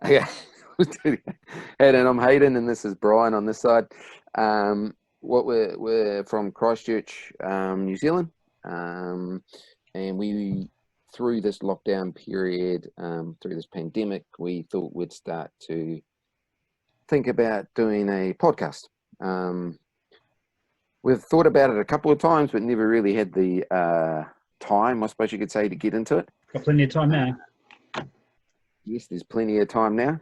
Okay. Hayden, I'm Hayden, and this is Bryan on this side. We're from Christchurch, New Zealand, and we through this lockdown period, through this pandemic, we thought we'd start to think about doing a podcast. We've thought about it a couple of times, but never really had the time, I suppose you could say, to get into it. Got plenty of time now. Yes, there's plenty of time now.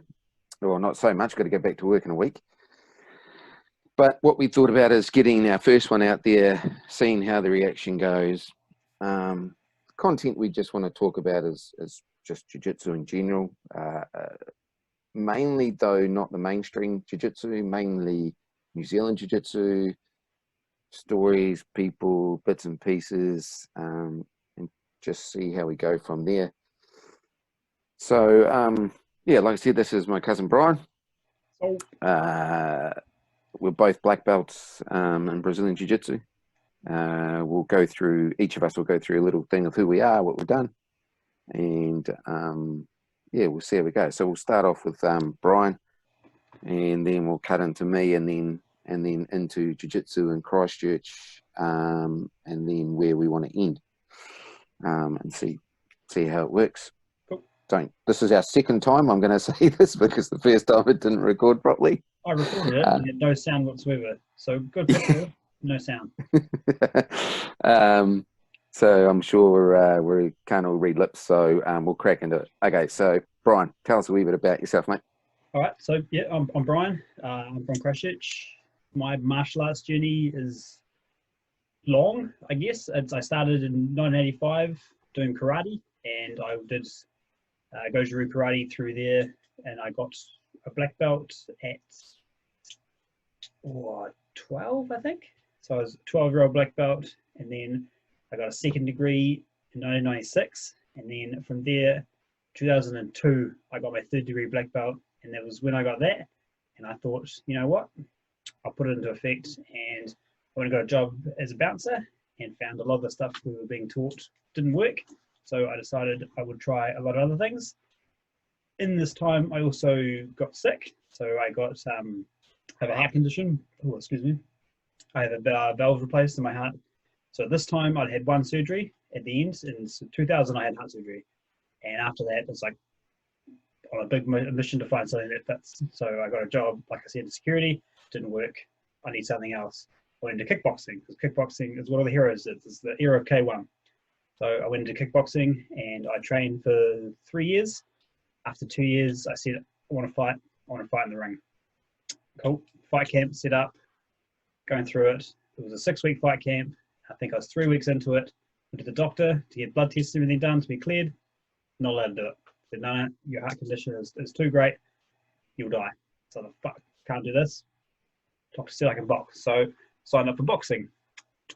Well, not so much, got to go back to work in a week. But what we thought about is getting our first one out there, seeing how the reaction goes. Content we just want to talk about is just jiu-jitsu in general. Mainly, though, not the mainstream jiu-jitsu, mainly New Zealand jiu-jitsu, stories, people, bits and pieces, and just see how we go from there. So, yeah, like I said, this is my cousin Bryan. We're both black belts in Brazilian Jiu-Jitsu. Each of us will go through a little thing of who we are, what we've done, and yeah, we'll see how we go. So we'll start off with Bryan, and then we'll cut into me, and then into Jiu-Jitsu in Christchurch, and then where we want to end, and see how it works. This is our second time I'm going to say this, because the first time it didn't record properly. I recorded it and had no sound whatsoever. So good picture, no sound. So I'm sure we can't all read lips, so we'll crack into it. Okay, so Bryan, tell us a wee bit about yourself, mate. All right, so yeah, I'm Bryan. I'm from Christchurch. My martial arts journey is long, I guess. I started in 1985 doing karate, and I did Goju karate through there, and I got a black belt at 12, I think. So I was a 12-year-old black belt, and then I got a second degree in 1996, and then from there, 2002, I got my third degree black belt, and that was when I got that, and I thought, you know what, I'll put it into effect, and I went and got a job as a bouncer, and found a lot of the stuff we were being taught didn't work. So I decided I would try a lot of other things. In this time, I also got sick. So I have a heart condition. Oh, excuse me. I have a valve replaced in my heart. So at this time, I'd had one surgery at the end. In 2000, I had heart surgery. And after that, it's like on a big mission to find something that fits. So I got a job, like I said, in security. Didn't work. I need something else. I went into kickboxing, because kickboxing is what all the heroes did. It's the era of K1. So I went into kickboxing, and I trained for 3 years. After 2 years, I said, I want to fight in the ring. Cool. Fight camp set up, going through it. It was a 6-week fight camp. I think I was 3 weeks into it. Went to the doctor to get blood tests and everything done to be cleared. Not allowed to do it. Said, no, your heart condition is too great. You'll die. So the fuck, can't do this. Doctor said I can box. So signed up for boxing.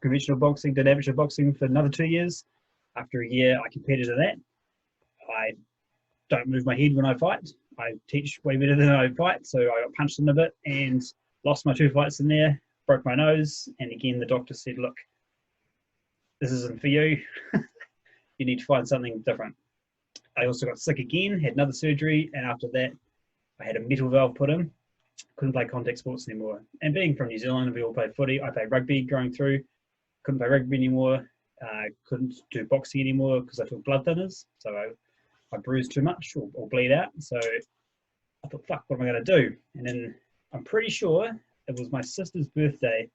Conventional boxing, did amateur boxing for another 2 years. After a year, I competed in that. I don't move my head when I fight. I teach way better than I fight, so I got punched in a bit and lost my 2 fights in there, broke my nose, and again the doctor said, look, this isn't for you. You need to find something different. I also got sick again, had another surgery, and after that I had a metal valve put in. Couldn't play contact sports anymore. And being from New Zealand, we all played footy. I played rugby growing through. Couldn't play rugby anymore. Couldn't do boxing anymore because I took blood thinners. So I bruised too much or bleed out. So I thought, fuck, what am I going to do? And then I'm pretty sure it was my sister's birthday,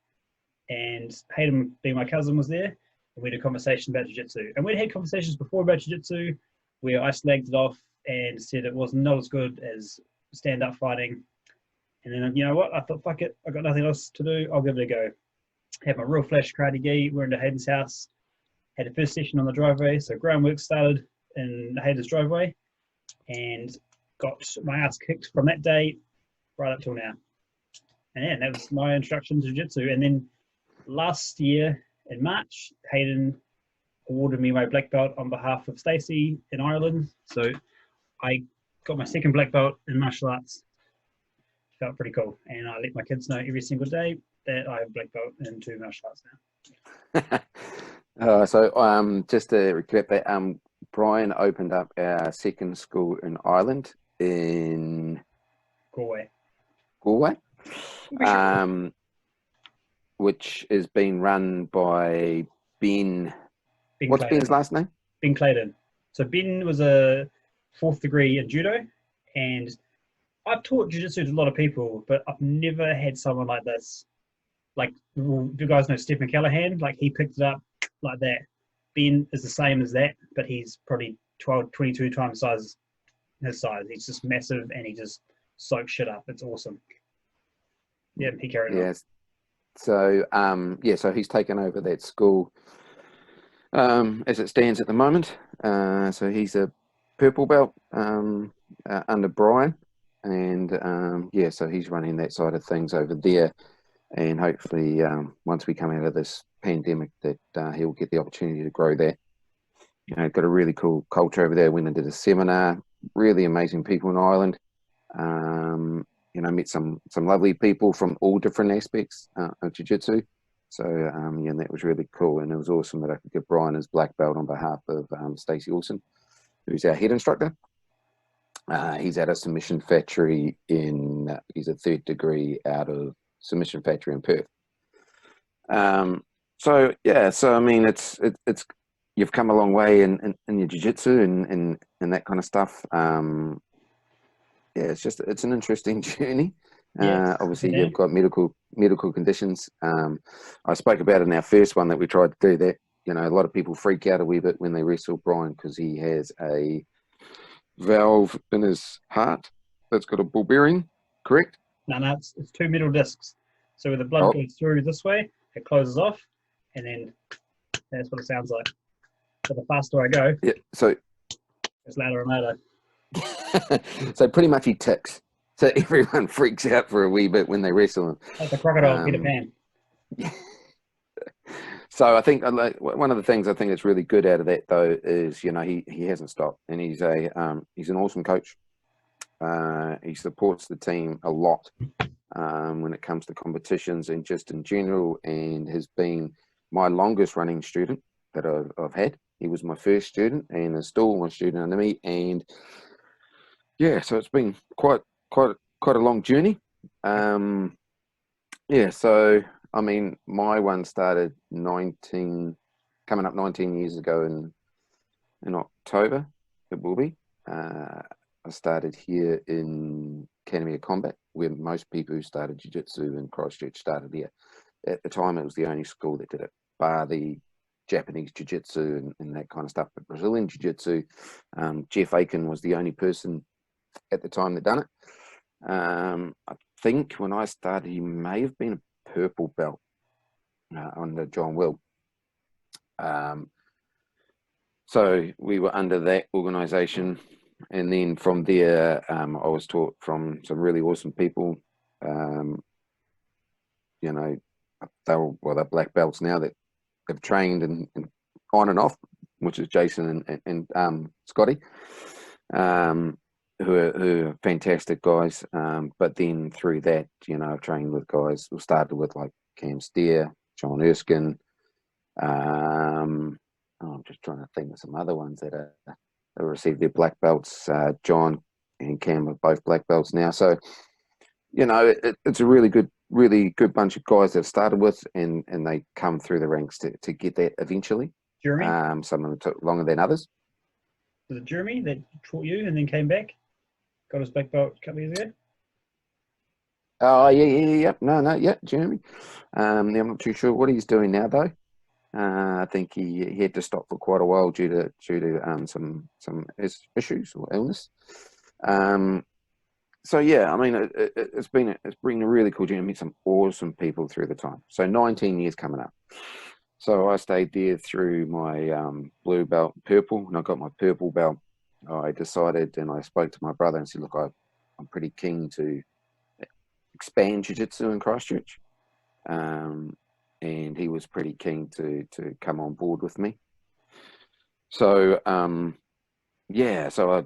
and Hayden, being my cousin, was there. And we had a conversation about jiu-jitsu. And we'd had conversations before about jiu-jitsu where I slagged it off and said it was not as good as stand-up fighting. And then, you know what? I thought, fuck it. I got nothing else to do. I'll give it a go. Had my real flash karate gi. We're into Hayden's house. Had a first session on the driveway. So Groundworx started in Hayden's driveway, and got my ass kicked from that day right up till now. And yeah, that was my introduction to jiu-jitsu. And then last year in March, Hayden awarded me my black belt on behalf of Stacey in Ireland. So I got my second black belt in martial arts. Felt pretty cool. And I let my kids know every single day that I have black belt in 2 martial arts So now. just to recap that, Bryan opened up our second school in Ireland, in Galway. Galway, which is being run by Ben. What's Clayton. Ben's last name? Ben Clayton. So Ben was a 4th degree in judo, and I've taught jiu-jitsu to a lot of people, but I've never had someone like this. Like, do you guys know Steve McCallahan? Like, he picked it up like that. Ben is the same as that, but he's probably 12, 22 times his size. He's just massive, and he just soaks shit up. It's awesome. Yeah, he carried on. Yes. So, so he's taken over that school as it stands at the moment. So he's a purple belt under Bryan, and so he's running that side of things over there. And hopefully, once we come out of this pandemic, that he'll get the opportunity to grow that. You know, got a really cool culture over there. Went and did a seminar. Really amazing people in Ireland. You know, met some lovely people from all different aspects of jiu-jitsu. So, and that was really cool. And it was awesome that I could give Bryan his black belt on behalf of Stacey Olsen, who's our head instructor. He's at a submission factory he's a 3rd degree out of submission factory in Perth. So I mean, it's you've come a long way in your jiu-jitsu and that kind of stuff. It's an interesting journey. Obviously, you've got medical conditions. I spoke about in our first one that we tried to do that. You know, a lot of people freak out a wee bit when they wrestle Bryan because he has a valve in his heart that's got a ball bearing, correct? No, it's 2 middle discs. So when the blood goes through this way, it closes off, and then that's what it sounds like. So the faster I go, so it's louder and louder. So pretty much he ticks. So everyone freaks out for a wee bit when they wrestle him. Like the crocodile Peter Pan. So I think one of the things I think that's really good out of that though is, you know, he hasn't stopped, and he's an awesome coach. He supports the team a lot when it comes to competitions and just in general, and has been my longest running student that I've had. He was my first student and is still my student under me, and so it's been quite a long journey. So I mean, my one started coming up 19 years ago in October. It will be. I started here in Academy of Combat, where most people who started jiu-jitsu in Christchurch started here. At the time, it was the only school that did it, bar the Japanese jiu-jitsu and that kind of stuff. But Brazilian jiu-jitsu, Jeff Aiken was the only person at the time that done it. I think when I started, he may have been a purple belt under John Will. So we were under that organisation, and then from there, I was taught from some really awesome people. You know, they're black belts now that have trained and on and off, which is Jason and Scotty, who are fantastic guys. But then through that, you know, I've trained with guys. We started with like Cam Steer, John Erskine. I'm just trying to think of some other ones that received their black belts. John and Cam are both black belts now. So, you know, it's a really good bunch of guys that I've started with, and they come through the ranks to get that eventually. Jeremy? Some of them took longer than others. Was it Jeremy that taught you and then came back? Got his black belt a couple of years ago? Oh, yeah. No, Jeremy. I'm not too sure what he's doing now, though. I think he had to stop for quite a while due to some issues or illness. So yeah, I mean, it's been a really cool journey. I met some awesome people through the time. So 19 years coming up. So I stayed there through my blue belt, purple, and I got my purple belt. I decided, and I spoke to my brother and said, look, I'm pretty keen to expand jiu-jitsu in Christchurch. And he was pretty keen to come on board with me. So so I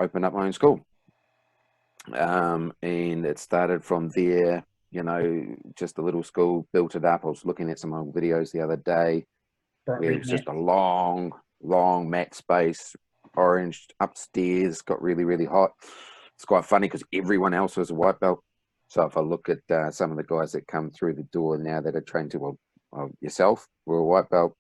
opened up my own school, and it started from there. You know, just a little school, built it up. I was looking at some old videos the other day. It was just a long mat space, orange upstairs, got really, really hot. It's quite funny because everyone else was a white belt. So if I look at some of the guys that come through the door now that are trained to, well yourself were a white belt.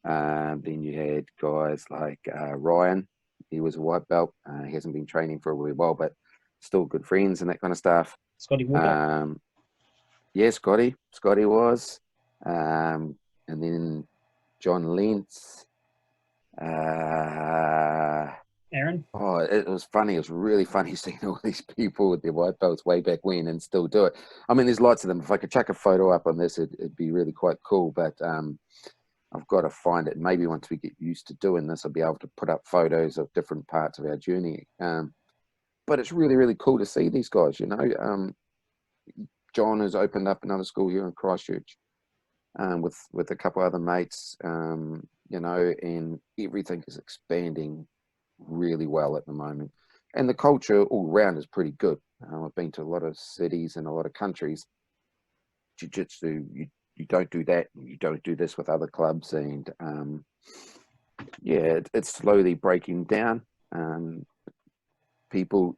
Then you had guys like Ryan. He was a white belt. He hasn't been training for a wee while, but still good friends and that kind of stuff. Scotty Walker. Yeah, Scotty was. And then John Lentz. Aaron. Oh, it was funny. It was really funny seeing all these people with their white belts way back when and still do it. I mean, there's lots of them. If I could chuck a photo up on this, it'd be really quite cool. But I've got to find it. Maybe once we get used to doing this, I'll be able to put up photos of different parts of our journey. But it's really, really cool to see these guys, you know. John has opened up another school here in Christchurch with a couple other mates, you know, and everything is expanding really well at the moment. And the culture all round is pretty good. I've been to a lot of cities and a lot of countries. Jiu-jitsu, you don't do that. You don't do this with other clubs. And yeah, it's slowly breaking down. New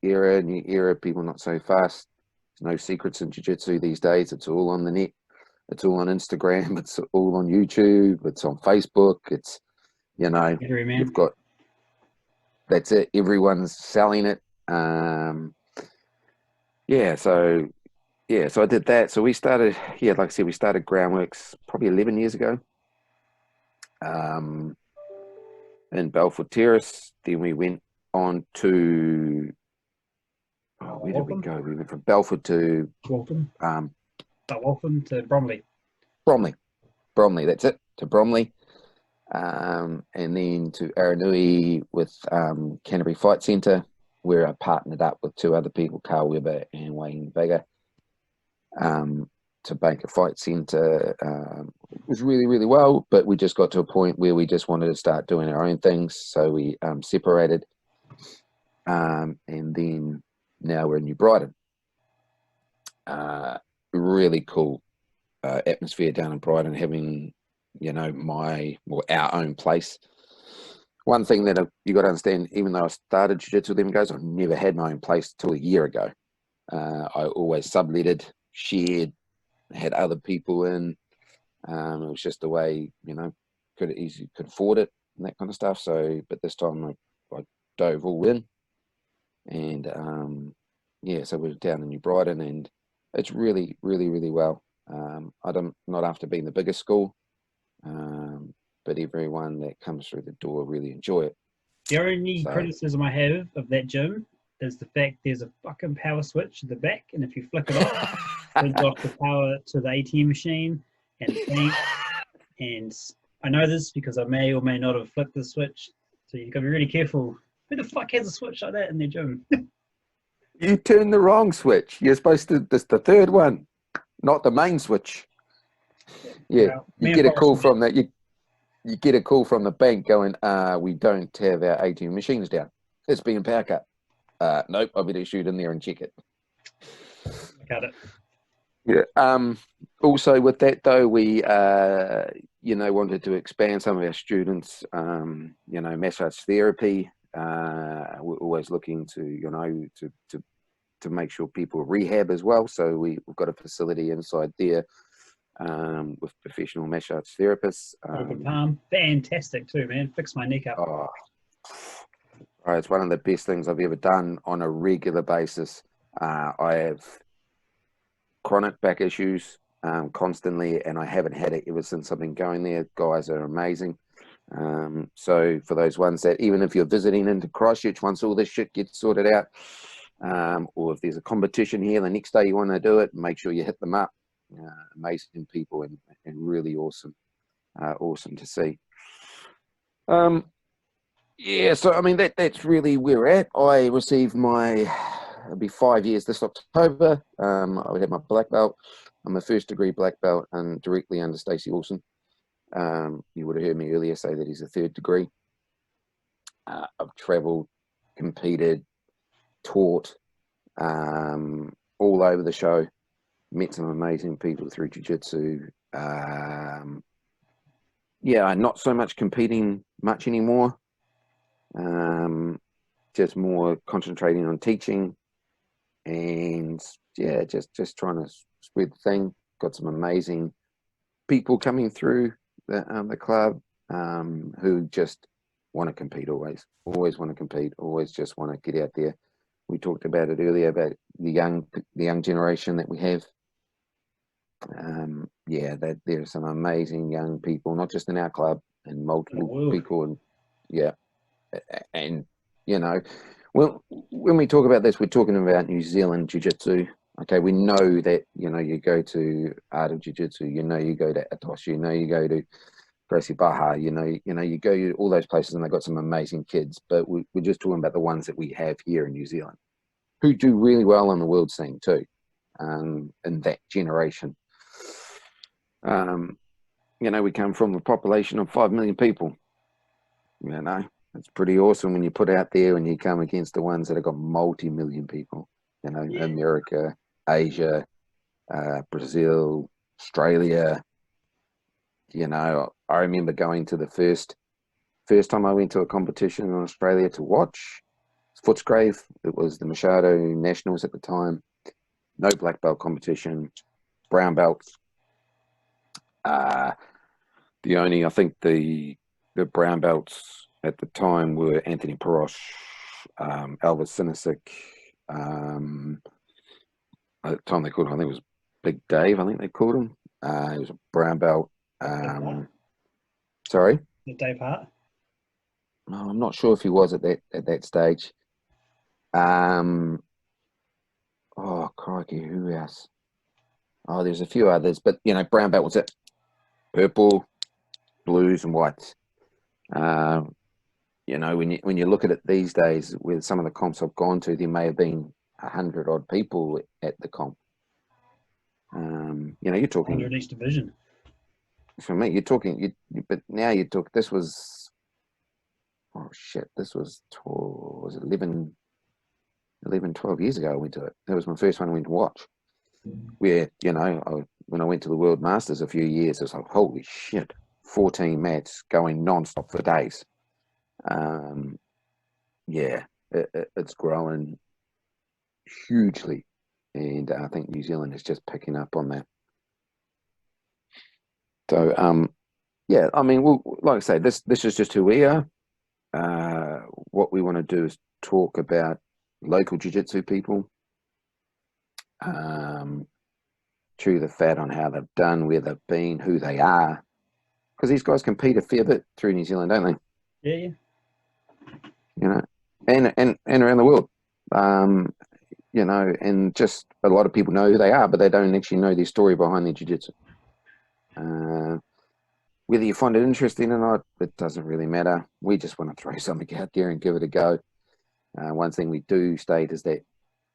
era, people not so fast. There's no secrets in jiu-jitsu these days. It's all on the net. It's all on Instagram. It's all on YouTube. It's on Facebook. It's, you know, you've got, that's it. Everyone's selling it. So I did that. So we started, like I said, we started Groundworx probably 11 years ago in Belford Terrace. Then we went on to, where did we go? We went from Belford to Waltham. Waltham to Bromley. Bromley, that's it, to Bromley. And then to Aranui with Canterbury Fight Centre, where I partnered up with two other people, Carl Webber and Wayne Vega, to make a fight centre. It was really, really well, but we just got to a point where we just wanted to start doing our own things, so we separated. And then now we're in New Brighton. Really cool atmosphere down in Brighton, having, you know, our own place. One thing that you got to understand, even though I started jiu-jitsu with them guys, I never had my own place till a year ago. I always subletted, shared, had other people in. It was just the way, you know, could afford it and that kind of stuff. So, but this time I dove all in, and so we're down in New Brighton, and it's really, really, really well. Not after being the biggest school, but everyone that comes through the door really enjoy it. The only criticism I have of that gym is the fact there's a fucking power switch at the back, and if you flick it off, brings off the power to the ATM machine and the tank. And I know this because I may or may not have flicked the switch, so you've got to be really careful. Who the fuck has a switch like that in their gym? You turned the wrong switch. You're supposed to, this the third one, not the main switch. Yeah, well, you get a call from that. You get a call from the bank going, we don't have our ATM machines down. It's being power cut. Nope, I better shoot in there and check it. Got it. Yeah. Also with that though, we wanted to expand some of our students. Massage therapy. We're always looking to to make sure people rehab as well. So we've got a facility inside there with professional massage therapists. Fantastic too, man. Fix my neck up. It's one of the best things I've ever done on a regular basis. I have chronic back issues constantly, and I haven't had it ever since I've been going there. Guys are amazing. So for those ones that, even if you're visiting into Christchurch, once all this shit gets sorted out, or if there's a competition here the next day you want to do it, make sure you hit them up. Amazing people and really awesome to see. So I mean that's really where we're at. I received it'll be 5 years this October. I would have my black belt. I'm a first degree black belt and directly under Stacey Wilson. You would have heard me earlier say that he's a third degree. I've travelled, competed, taught all over the show, met some amazing people through jiu-jitsu. I'm not so much competing much anymore. just more concentrating on teaching, and yeah, just trying to spread the thing. Got some amazing people coming through the club who just want to compete, always want to compete, always just want to get out there. We talked about it earlier about the young generation that we have. Yeah, that there's some amazing young people, not just in our club, and multiple people, and yeah, and you know, well, when we talk about this, we're talking about New Zealand Jiu-Jitsu. Okay, we know that, you know, you go to Art of Jiu-Jitsu, you know, you go to Atos, you know, you go to Gracie Baja, you go to all those places, and they've got some amazing kids. But we're just talking about the ones that we have here in New Zealand, who do really well on the world scene too, in that generation. You know, we come from a population of 5 million people. You know, it's pretty awesome when you put out there and you come against the ones that have got multi-million people. You know, yeah. America, Asia, Brazil, Australia. You know, I remember going to the first time I went to a competition in Australia to watch Footscray. It was the Machado Nationals at the time. No black belt competition, brown belts. I think the brown belts at the time were Anthony Perosh, Elvis Sinisic. At the time they called him, I think it was Big Dave, I think they called him. He was a brown belt. Sorry? Dave Hart? No, I'm not sure if he was at that stage. Oh, crikey, who else? Oh, there's a few others, but, you know, brown belt was it. Purple, blues and whites. You know, when you look at it these days, with some of the comps I've gone to, there may have been 100 odd people at the comp. You know, you're talking 100 each division. For me, you're talking. But now you talk. This was, oh shit! This was 11, 12 years ago. I went to it. That was my first one I went to watch. Where, you know, when I went to the World Masters a few years, it was like, holy shit, 14 mats going non-stop for days. Yeah, it's growing hugely, and I think New Zealand is just picking up on that. So, yeah, I mean, well, like I say, this is just who we are. What we want to do is talk about local jiu-jitsu people, chew the fat on how they've done, where they've been, who they are, because these guys compete a fair bit through New Zealand, don't they? Yeah. You know, and around the world. You know, and just a lot of people know who they are, but they don't actually know their story behind their jiu-jitsu. Whether you find it interesting or not, it doesn't really matter. We just want to throw something out there and give it a go. One thing we do state is that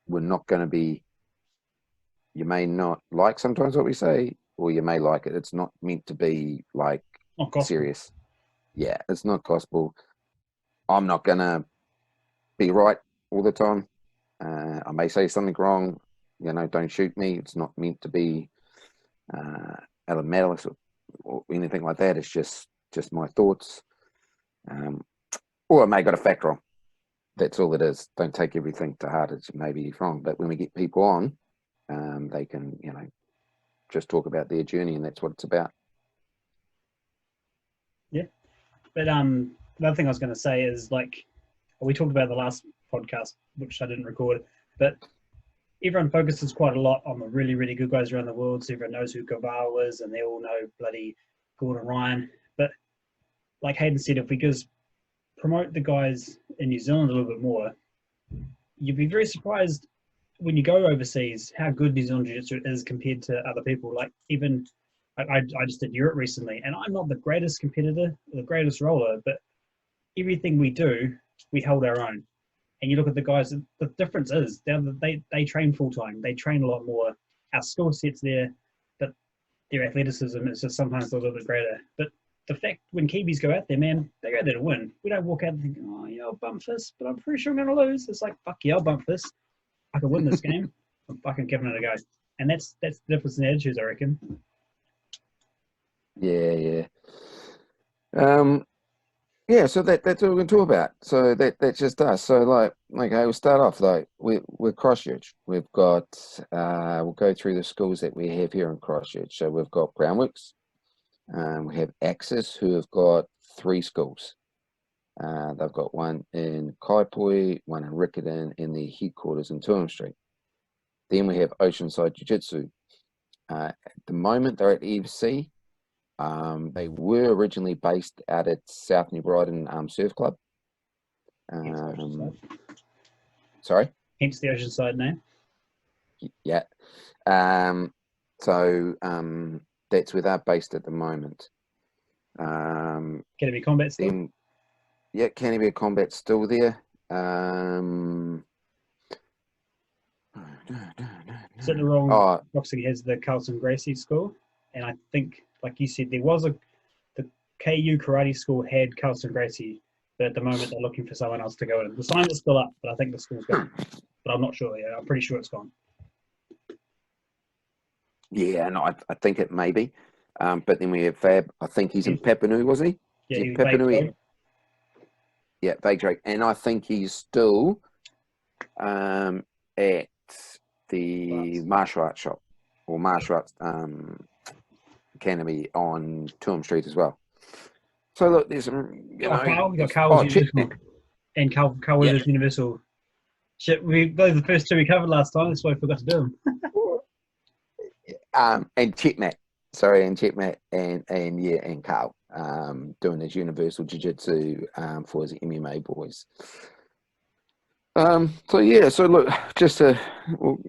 we're not going to be, you may not like sometimes what we say, or you may like it. It's not meant to be like serious. Yeah, it's not gospel. I'm not going to be right all the time. I may say something wrong. You know, don't shoot me. It's not meant to be out of malice or anything like that. It's just my thoughts. Or I may got a fact wrong. That's all it is. Don't take everything to heart. It's maybe wrong. But when we get people on, they can, you know, just talk about their journey, and that's what it's about. Yeah. But the other thing I was going to say is, like, we talked about the last podcast, which I didn't record, but everyone focuses quite a lot on the really, really good guys around the world. So everyone knows who Guevara is, and they all know bloody Gordon Ryan. But like Hayden said, if we just promote the guys in New Zealand a little bit more, you'd be very surprised when you go overseas how good New Zealand Jiu-Jitsu is compared to other people. Like, even I just did Europe recently, and I'm not the greatest competitor, the greatest roller, but everything we do, we hold our own. And you look at the guys, the difference is they train full time. They train a lot more. Our skill set's there, but their athleticism is just sometimes a little bit greater. But the fact when Kiwis go out there, man, they go there to win. We don't walk out and think, oh, yeah, I'll bump this, but I'm pretty sure I'm going to lose. It's like, fuck yeah, I'll bump this. I can win this game. I'm fucking giving it a go. And that's the difference in attitudes, I reckon. Yeah. yeah, so that's what we're gonna talk about. So that's just us. So like, okay, we'll start off like we're Christchurch. We've got we'll go through the schools that we have here in Christchurch. So we've got Groundworx, we have Axis, who have got 3 schools. They've got one in Kaipoi, one in Riccarton, and the headquarters in Tuam Street. Then we have Oceanside Jiu-Jitsu. At the moment, they're at EFC. They were originally based out at South New Brighton Surf Club. Sorry? Hence the Oceanside name. Yeah. So that's where they're based at the moment. Can it be combat still? Then, yeah, Canterbury Combat's still there. Is it the wrong? Boxing has the Carlton Gracie school, and I think, like you said, there was the KU Karate School had Carlton Gracie, but at the moment they're looking for someone else to go in. The sign is still up, but I think the school's gone. But I'm not sure. Yeah, I'm pretty sure it's gone. Yeah, no, I think it may be. But then we have Fab. I think he's in Papanui, was he? Yeah, he was Papanui. Yeah, Vague Drake. And I think he's still at the martial arts shop or martial arts academy on Tuam Street as well. So look, there's some, you know, Carl, we got Carl's Universal and Carl Weber's Universal. Shit, those are the first 2 we covered last time. That's why I forgot to do them. And Chipmat, sorry, and Chipmat and Carl doing his Universal Jiu-Jitsu for his MMA boys. So yeah, so look, just to,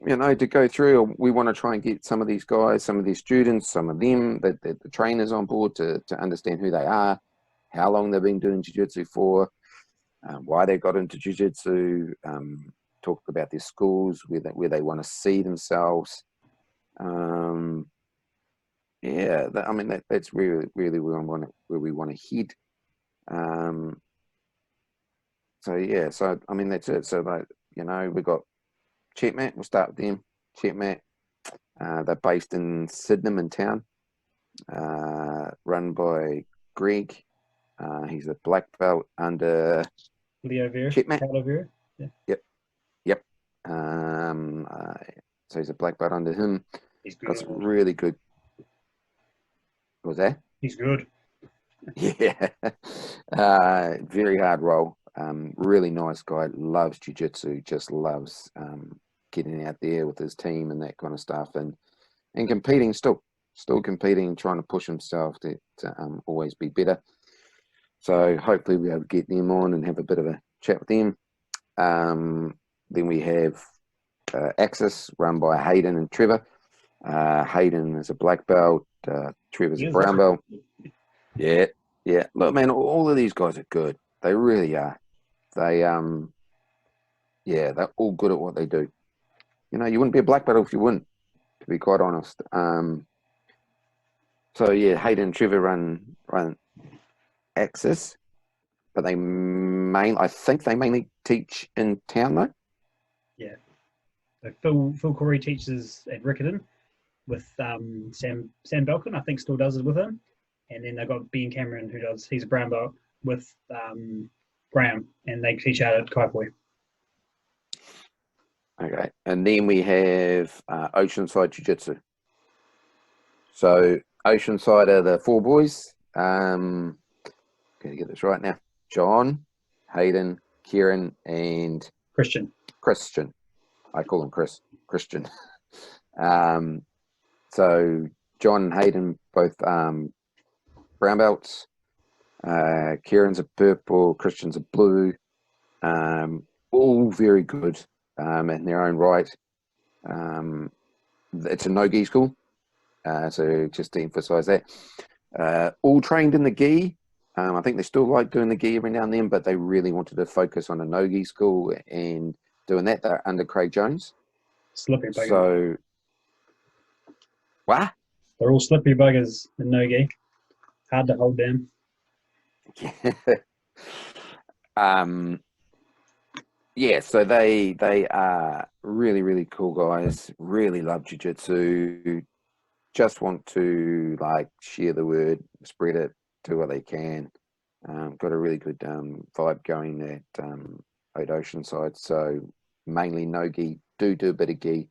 you know, to go through, we want to try and get some of these guys, some of these students, some of them, the trainers on board to understand who they are, how long they've been doing jiu-jitsu for, why they got into jiu-jitsu, talk about their schools, where they want to see themselves. Yeah, I mean, that's really where we want to head. So yeah, so I mean that's it. So like, you know, we got Chipmat. We'll start with them. Chipmat. They're based in Sydenham town. Run by Greg. He's a black belt under Leo Vera. Chipmat. Yeah. Yep. So he's a black belt under him. He's good. Got some really good. What was that? He's good. Yeah. Very hard roll. Really nice guy, loves jiu-jitsu, just loves getting out there with his team and that kind of stuff, and competing, still competing, trying to push himself to always be better. So hopefully we'll be able to get them on and have a bit of a chat with them. Then we have Axis, run by Hayden and Trevor. Hayden is a black belt, Trevor's a brown belt. Yeah. Look, man, all of these guys are good. They really are. They they're all good at what they do. You know, you wouldn't be a black belt if you wouldn't, to be quite honest. So yeah, Hayden and Trevor run Axis, but I think they mainly teach in town though. Yeah. So Phil Corey teaches at Riccarton with Sam Belkin, I think still does it with him. And then they've got Ben Cameron, he's a brown belt with Graham, and they teach out at Kaipoi. Okay, and then we have Oceanside Jiu-Jitsu. So Oceanside are the 4 boys. Gonna get this right now. John, Hayden, Kieran, and Christian. I call him Christian. So John and Hayden both brown belts. Kieran's a purple, Christian's a blue. All very good in their own right. It's a no-gi school, so just to emphasise that. All trained in the gi. I think they still like doing the gi every now and then, but they really wanted to focus on a no-gi school and doing that. They're under Craig Jones. Slippery buggers. So, what? They're all slippery buggers in no-gi. Hard to hold down. Yeah, so they are really cool guys, really love jiu-jitsu, just want to like share the word, spread it, do what they can. Got a really good vibe going at Old Oceanside. So mainly no gi, do a bit of gi.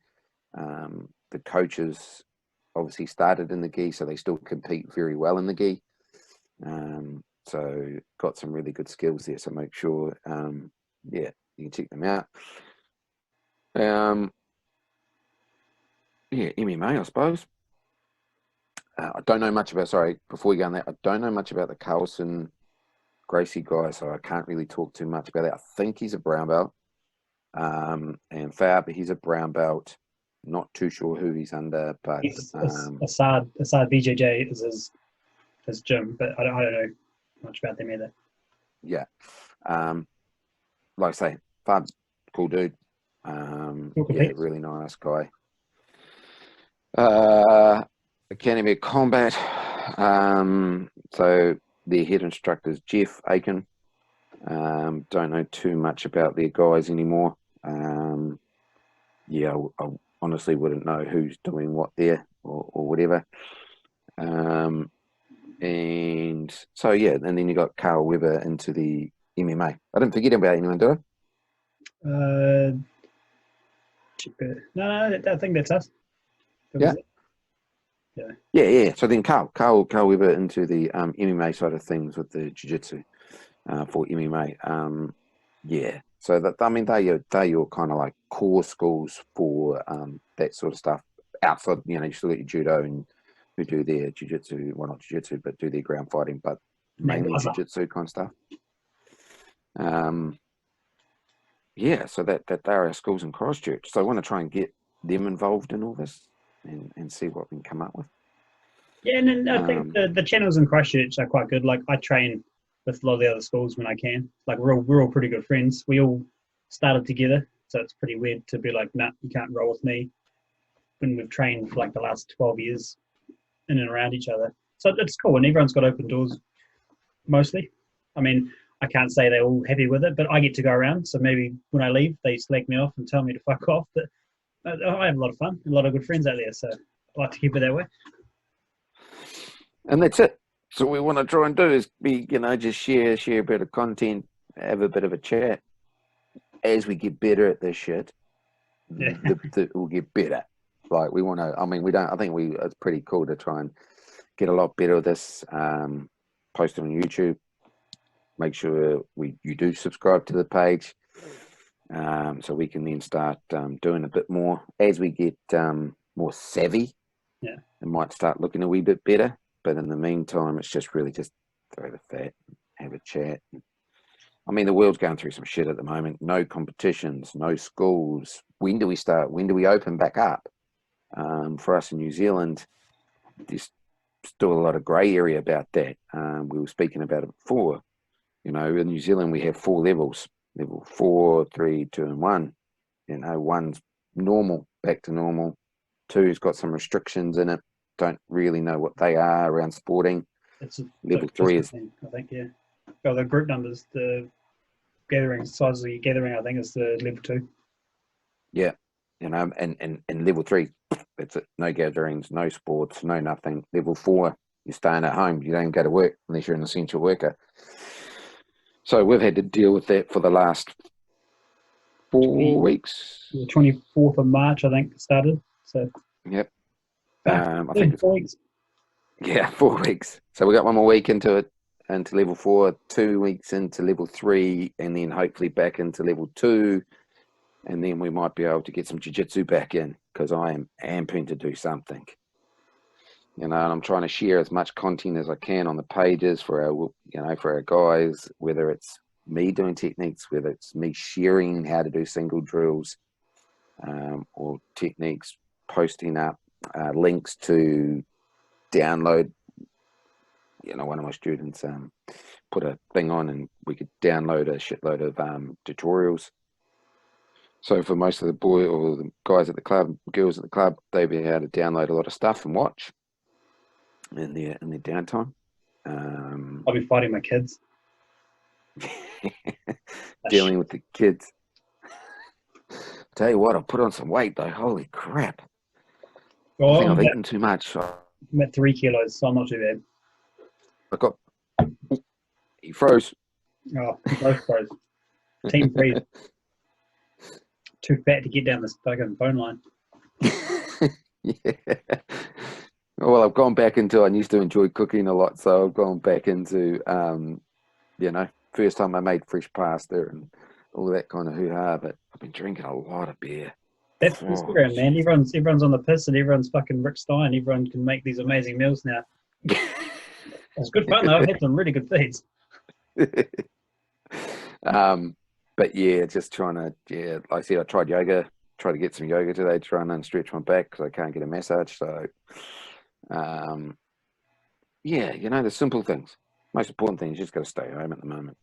The coaches obviously started in the gi, so they still compete very well in the gi. So got some really good skills there. So make sure, yeah, you can check them out. Yeah, MMA, I suppose. I don't know much about, sorry, before we go on that, I don't know much about the Carlson Gracie guy, so I can't really talk too much about it. I think he's a brown belt. And Fab, he's a brown belt. Not too sure who he's under, but Assad BJJ is his gym, but I don't know much about them either. Yeah. Like I say, Fab, cool dude. Yeah, really nice guy. Academy of Combat. So their head instructor is Jeff Aiken. Don't know too much about their guys anymore. Yeah, I honestly wouldn't know who's doing what there or whatever. And so, yeah, and then you got Carl Weber into the MMA. I didn't forget about anyone, do I? No, I think that's us. Yeah. So then Carl Weber into the MMA side of things with the jiu-jitsu for MMA. Yeah, so that, I mean, they're your kind of like core schools for that sort of stuff. Outside, you still got your judo and who do their jiu-jitsu, well, not jiu-jitsu, but do their ground fighting, but mainly jiu-jitsu kind of stuff. Yeah, so that they're our schools in Christchurch. So I want to try and get them involved in all this and see what we can come up with. Yeah, and then I think the channels in Christchurch are quite good. Like I train with a lot of the other schools when I can. Like we're all pretty good friends. We all started together, so it's pretty weird to be like, nah, you can't roll with me when we've trained for like the last 12 years in and around each other. So it's cool, and everyone's got open doors mostly. I mean, I can't say they're all happy with it, but I get to go around. So maybe when I leave, they slag me off and tell me to fuck off. But I have a lot of fun, a lot of good friends out there. So I like to keep it that way. And that's it. So what we want to try and do is be, just share a bit of content, have a bit of a chat. As we get better at this shit, we'll get better. Like we want to, I mean, it's pretty cool to try and get a lot better at this. Post it on YouTube. Make sure you do subscribe to the page. So we can then start doing a bit more. As we get more savvy, it might start looking a wee bit better. But in the meantime, it's just really just throw the fat, have a chat. I mean, the world's going through some shit at the moment. No competitions, no schools. When do we start? When do we open back up? For us in New Zealand, there's still a lot of grey area about that. We were speaking about it before. In New Zealand, we have 4 levels. Level 4, 3, 2, and 1. 1's normal, back to normal. 2's got some restrictions in it. Don't really know what they are around sporting. Level 3 is, I think, yeah. Well, the group numbers, the gathering size of your gathering, I think, is the level 2. Yeah, and level 3, that's it. No gatherings, no sports, no nothing. Level 4, you're staying at home. You don't go to work unless you're an essential worker. So we've had to deal with that for the last 4 weeks. The 24th of March, I think, started. So. Yep. I think it's 4 weeks. Yeah, 4 weeks. So we got 1 more week into it, into level 4, 2 weeks into level 3, and then hopefully back into level 2, and then we might be able to get some jiu-jitsu back in, because I am amping to do something. And I'm trying to share as much content as I can on the pages for our guys, whether it's me doing techniques, whether it's me sharing how to do single drills, or techniques, posting up links to download. One of my students put a thing on and we could download a shitload of tutorials. So for most of the boys or the guys at the club, girls at the club, they'll be able to download a lot of stuff and watch in their downtime. I'll be fighting my kids. Dealing with the kids. Tell you what, I've put on some weight though. Holy crap. Well, I think I've eaten too much. I'm at 3 kilos, so I'm not too bad. I got He froze. Oh, both pros. Team freeze. Too fat to get down this fucking phone line. Yeah. Well, I've gone back into. I used to enjoy cooking a lot, so I've gone back into. First time I made fresh pasta and all that kind of hoo-ha. But I've been drinking a lot of beer. That's Instagram, man. Everyone's on the piss and everyone's fucking Rick Stein. Everyone can make these amazing meals now. It's good fun though. I've had some really good feeds. But yeah, just trying to, like I said, I tried yoga, tried to get some yoga today, trying to stretch my back because I can't get a massage. So, the simple things. Most important thing is you just got to stay home at the moment.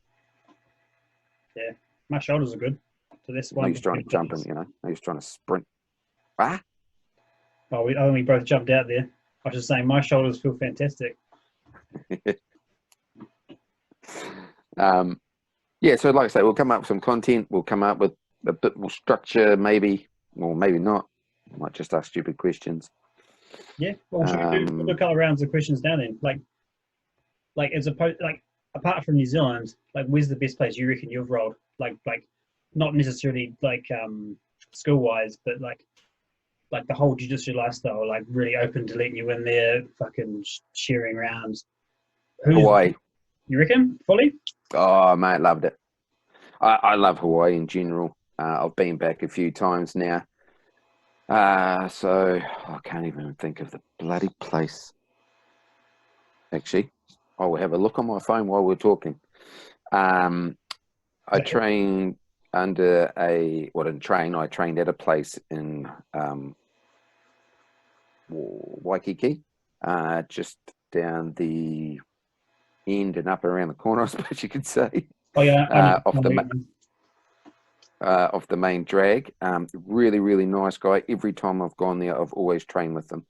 Yeah, my shoulders are good. So that's why He's trying to jump in, he's trying to sprint. Ah? Oh, we only both jumped out there. I was just saying my shoulders feel fantastic. So like I say, we'll come up with some content. We'll come up with a bit more structure, maybe, or maybe not. I might just ask stupid questions. Yeah, well, should we do a couple of rounds of questions now then? Like as opposed, like apart from New Zealand, like where's the best place you reckon you've rolled? Like not necessarily like skill wise, but like the whole jiu-jitsu lifestyle, like really open to letting you in there, fucking sharing rounds. Hawaii. You reckon fully? Oh mate, loved it. I love Hawaii in general. I've been back a few times now. So I can't even think of the bloody place. Actually, I will have a look on my phone while we're talking. I trained under I trained at a place in Waikiki, just down the end and up around the corner, I suppose you could say. Oh yeah, off the main drag. Really, really nice guy. Every time I've gone there, I've always trained with them.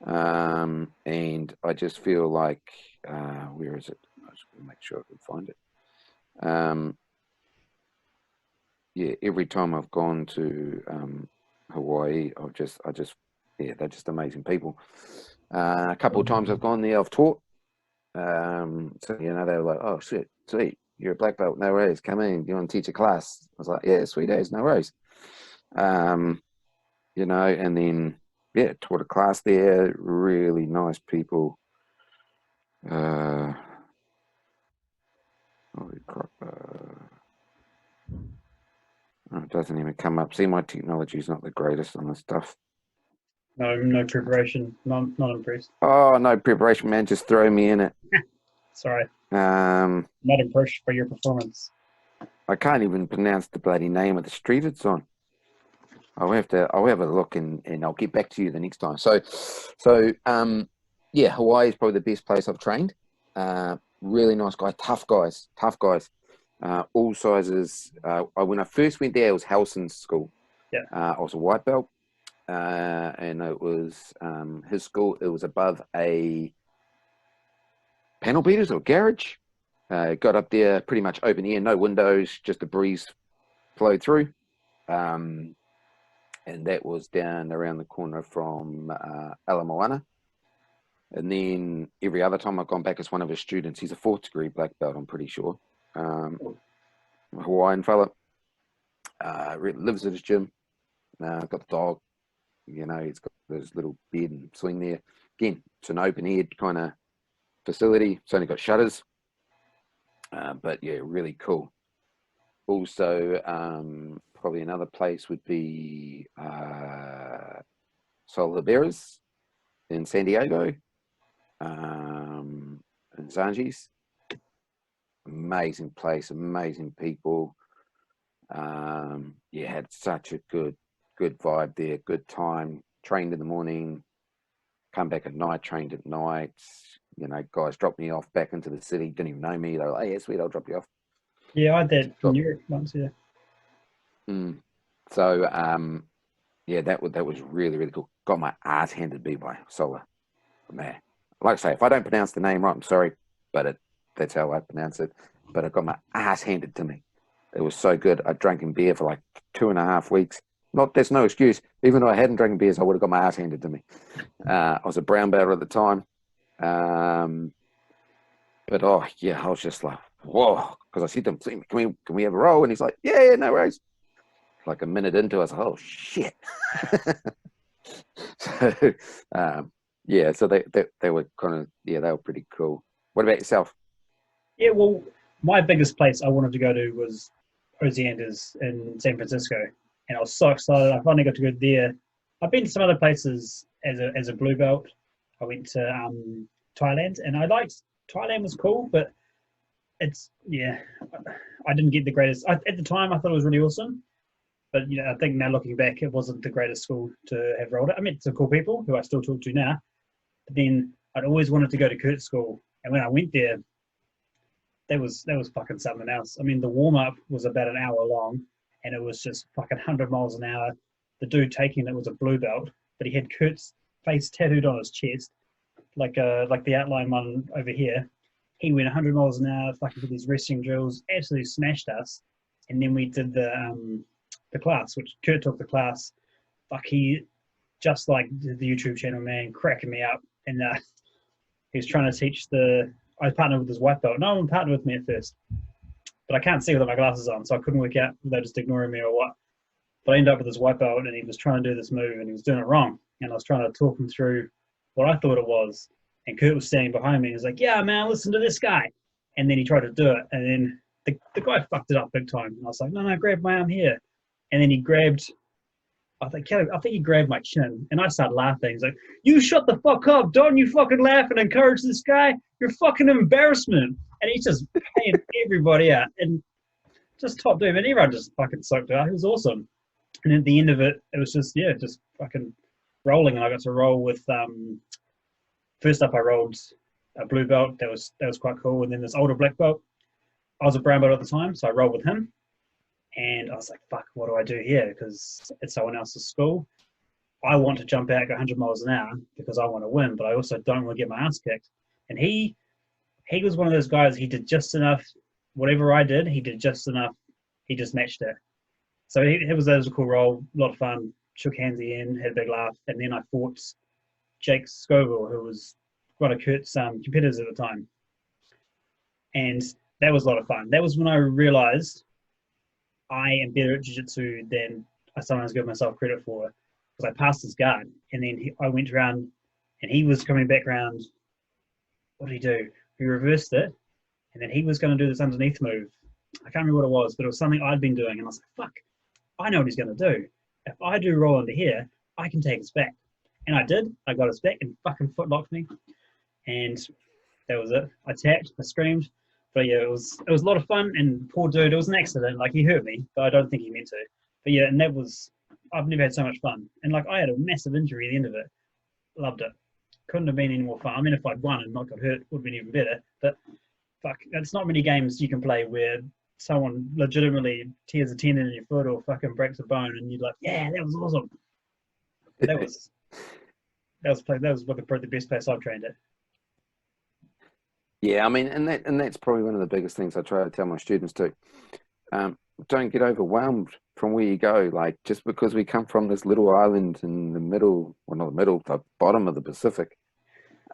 And I just feel like, where is it? I just want to make sure I can find it. Every time I've gone to Hawaii, they're just amazing people. A couple of times I've gone there, I've taught. So they were like, oh shit, sweet, you're a black belt, no worries, come in, you want to teach a class? I was like, yeah, sweet as, no worries. And then taught a class there, really nice people. Holy crap, it doesn't even come up. See, my technology is not the greatest on this stuff. No preparation, not impressed. Oh, no preparation, man, just throw me in it. Sorry. Not impressed by your performance. I can't even pronounce the bloody name of the street it's on. I'll have a look and I'll get back to you the next time. So Hawaii is probably the best place I've trained. Really nice guy, tough guys, all sizes. When I first went there, it was Helson's school. Yeah. I was a white belt, and it was his school. It was above a panel beaters or garage. Got up there pretty much open air, no windows, just a breeze flowed through. And that was down around the corner from Ala Moana. And then every other time I've gone back as one of his students, he's a 4th degree black belt, I'm pretty sure. Hawaiian fella, lives at his gym, got the dog, he's got his little bed and swing there. Again, it's an open-aired kind of facility. It's only got shutters, but yeah, really cool. Also, probably another place would be Solaveras in San Diego, and Zanji's. Amazing place, amazing people. Had such a good vibe there, good time. Trained in the morning, come back at night, trained at night. Guys dropped me off back into the city, didn't even know me. They were like, hey, yeah, sweet, I'll drop you off. Yeah, I had that from Europe once, yeah. So, that was really, really cool. Got my ass handed to me by Sola. Man, like I say, if I don't pronounce the name right, I'm sorry, but that's how I pronounce it. But I got my ass handed to me. It was so good. I drank in beer for like 2.5 weeks. That's no excuse. Even though I hadn't drank beers, I would have got my ass handed to me. I was a brown belt at the time. I was just like, whoa, because I said to him, can we have a roll? And he's like, yeah, no worries. Like a minute into it, I was like, oh shit. So yeah, so they were kind of, yeah, they were pretty cool. What about yourself? Yeah, well, my biggest place I wanted to go to was Ozeander's in San Francisco, and I was so excited. I finally got to go there. I've been to some other places as a blue belt. I went to Thailand, and I liked Thailand was cool, but it's yeah, I didn't get the greatest. At the time, I thought it was really awesome, but you know, I think now looking back, it wasn't the greatest school to have rolled it. I met some cool people who I still talk to now, but then I'd always wanted to go to Kurt's school, and when I went there, that was fucking something else. I mean, the warm up was about an hour long, and it was just fucking 100 miles an hour. The dude taking it was a blue belt, but he had Kurt's face tattooed on his chest, like the outline one over here. He went 100 miles an hour, fucking did these wrestling drills, absolutely smashed us. And then we did the class, which Kurt took the class. Fuck, he just like the YouTube channel, man, cracking me up. And he was trying to teach I was partnered with his white belt. No one partnered with me at first, but I can't see without my glasses on, so I couldn't work out if they were just ignoring me or what. But I ended up with this white belt, and he was trying to do this move, and he was doing it wrong. And I was trying to talk him through what I thought it was. And Kurt was standing behind me. He was like, yeah, man, listen to this guy. And then he tried to do it. And then the guy fucked it up big time. And I was like, no, grab my arm here. And then he grabbed, I think he grabbed my chin. And I started laughing. He's like, you shut the fuck up. Don't you fucking laugh and encourage this guy. You're fucking embarrassment. And he's just paying everybody out. And just top dude. And everyone just fucking soaked it up. It was awesome. And at the end of it, it was just, yeah, just fucking rolling. And I got to roll with, first up I rolled a blue belt. That was quite cool. And then this older black belt. I was a brown belt at the time, so I rolled with him. And I was like, fuck, what do I do here? Because it's someone else's school. I want to jump out, go 100 miles an hour because I want to win, but I also don't want to get my ass kicked. And he was one of those guys, he did just enough. Whatever I did, he did just enough. He just matched it. So it was a cool roll, a lot of fun. Shook hands at the end, had a big laugh. And then I fought Jake Scoville, who was one of Kurt's competitors at the time. And that was a lot of fun. That was when I realized I am better at jiu-jitsu than I sometimes give myself credit for, because I passed his guard. And then I went around, and he was coming back around. What did he do? He reversed it, and then he was going to do this underneath move. I can't remember what it was, but it was something I'd been doing. And I was like, fuck, I know what he's going to do. If I do roll under here, I can take his back. And I did. I got his back and fucking footlocked me. And that was it. I tapped, I screamed. But yeah, it was a lot of fun. And poor dude, it was an accident. Like, he hurt me, but I don't think he meant to. But yeah, and that was, I've never had so much fun. And like, I had a massive injury at the end of it. Loved it. Couldn't have been any more fun. I mean, if I'd won and not got hurt, it would have been even better. But fuck, it's not many games you can play where someone legitimately tears a tendon in your foot or fucking breaks a bone, and you're like, yeah, that was awesome. That was the best place I've trained at. Yeah, I mean, and that's probably one of the biggest things I try to tell my students too. Don't get overwhelmed from where you go. Like, just because we come from this little island in the middle, well, not the middle, the bottom of the Pacific,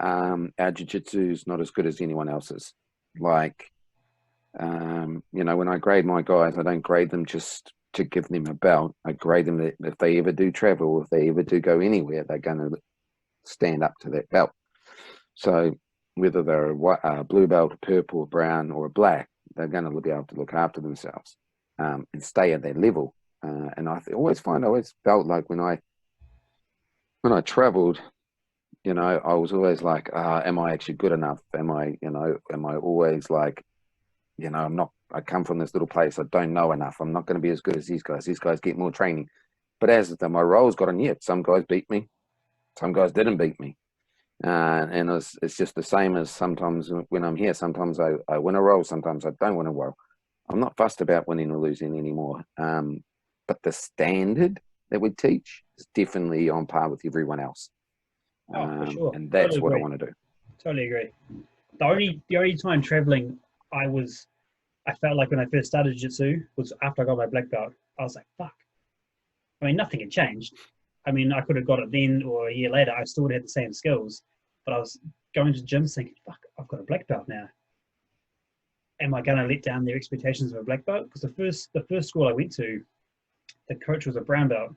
our jiu-jitsu is not as good as anyone else's. Like, you know, when I grade my guys, I don't grade them just to give them a belt. I grade them that if they ever do travel, if they ever do go anywhere, they're going to stand up to that belt. So whether they're a blue belt, a purple, a brown, or a black, they're going to be able to look after themselves and stay at that level. And I always felt like when I traveled, you know, I was always like, am I actually good enough? Am I always like, you know, I come from this little place. I don't know enough. I'm not going to be as good as these guys. These guys get more training. But as my roles got on, some guys beat me. Some guys didn't beat me. And it's just the same as sometimes when I'm here. Sometimes I win a roll. Sometimes I don't win a roll. I'm not fussed about winning or losing anymore. But the standard that we teach is definitely on par with everyone else. For sure. And that's Totally what agree. I want to do. Totally agree. The only time traveling I felt like when I first started jiu-jitsu was after I got my black belt. I was like, fuck. I mean, nothing had changed. I mean, I could have got it then or a year later. I still would have had the same skills. But I was going to gyms thinking, fuck, I've got a black belt now. am I going to let down their expectations of a black belt? Because the first school I went to, the coach was a brown belt,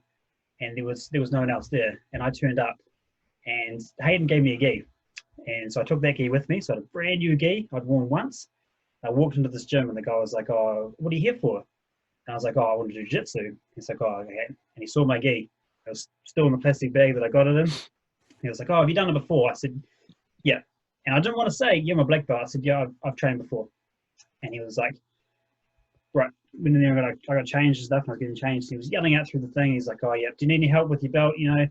and there was no one else there, and I turned up, and Hayden gave me a gi, and so I took that gi with me. So I had a brand new gi I'd worn once. I walked into this gym, and the guy was like, "Oh, what are you here for?" And I was like, "Oh, I want to do jitsu." He's like, "Oh, okay." And he saw my gi. It was still in the plastic bag that I got it in. He was like, "Oh, have you done it before?" I said, "Yeah." And I didn't want to say, "Yeah, I'm a black belt." I said, "Yeah, I've trained before." And he was like, "Right." When then I got changed and stuff, and I was getting changed. He was yelling out through the thing. He's like, "Oh, yeah, do you need any help with your belt? You know,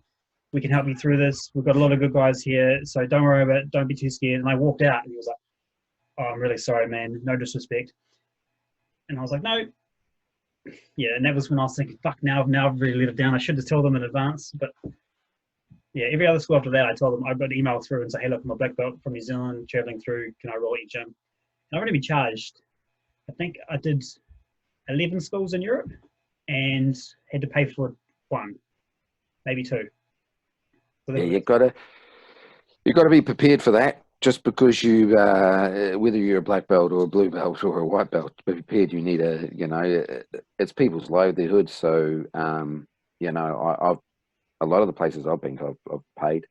we can help you through this. We've got a lot of good guys here, so don't worry about it. Don't be too scared." And I walked out, and he was like, "Oh, I'm really sorry, man. No disrespect." And I was like, "No." Yeah, and that was when I was thinking, fuck, now I've really let it down. I should have told them in advance. But yeah, every other school after that, I told them, I got an email through and say, "Hey, look, I'm a black belt from New Zealand, traveling through. Can I roll at your gym?" And I've already been charged. I think I did 11 schools in Europe and had to pay for one, maybe two. So Yeah, you gotta be prepared for that. Just because you, whether you're a black belt or a blue belt or a white belt, be prepared. You need it's people's livelihood. So, I've a lot of the places I've been to, I've paid.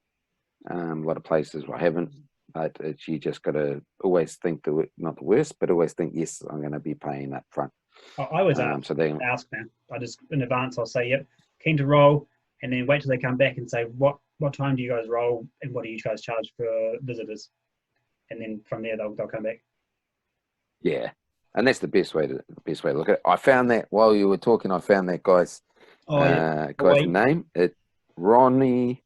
A lot of places I haven't. But you just got to always think not the worst, but always think, yes, I'm going to be paying up front. I always So then, ask now. I just in advance I'll say, "Yep, keen to roll," and then wait till they come back and say, "What time do you guys roll, and what do you guys charge for visitors?" And then from there they'll come back. yeah, and that's the best way to look at it. I found that while you were talking, I found that guy's Oh yeah, guy's name. Ronnie.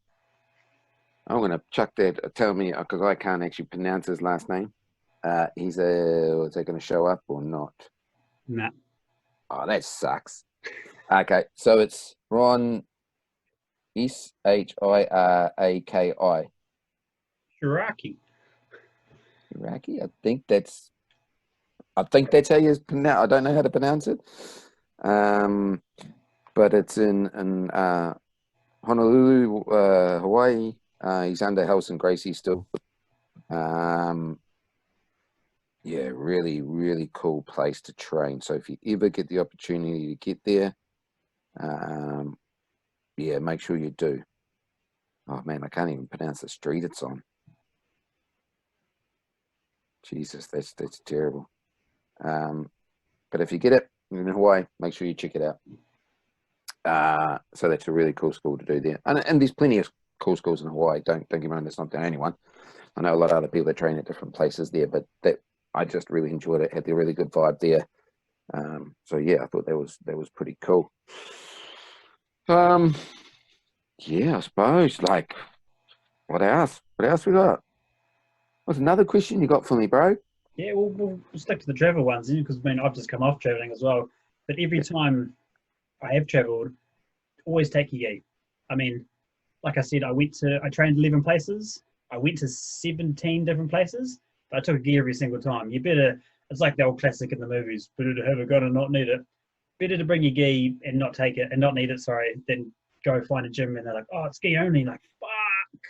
I'm going to chuck that. Tell me, because I can't actually pronounce his last name. Is that going to show up or not? nah. Oh, that sucks. Okay, so it's Ron Shiraki. Shiraki. Shiraki. I think that's how you pronounce. I don't know how to pronounce it. But it's in Honolulu, Hawaii. He's under House and Gracie still. Yeah, really, really cool place to train. So if you ever get the opportunity to get there, yeah, make sure you do. Oh man, I can't even pronounce the street it's on. Jesus, that's terrible. But if you get it in Hawaii, make sure you check it out. So that's a really cool school to do there. And there's plenty of cool schools in Hawaii. Don't get me wrong, that's not the only one. I know a lot of other people that train at different places there, but that I just really enjoyed it. Had the really good vibe there. So yeah, I thought that was pretty cool. Yeah, I suppose. Like, what else? What else we got? What's another question you got for me, bro? Yeah, we'll stick to the travel ones because I've just come off traveling as well. But every time I have traveled, always take your gi. I mean, like I said, I trained 11 places. I went to 17 different places, but I took a gi every single time. It's like the old classic in the movies, better to have a gun and not need it. Better to bring your gi and not take it and not need it, sorry, than go find a gym and they're like, "Oh, it's gi only." Like, fuck.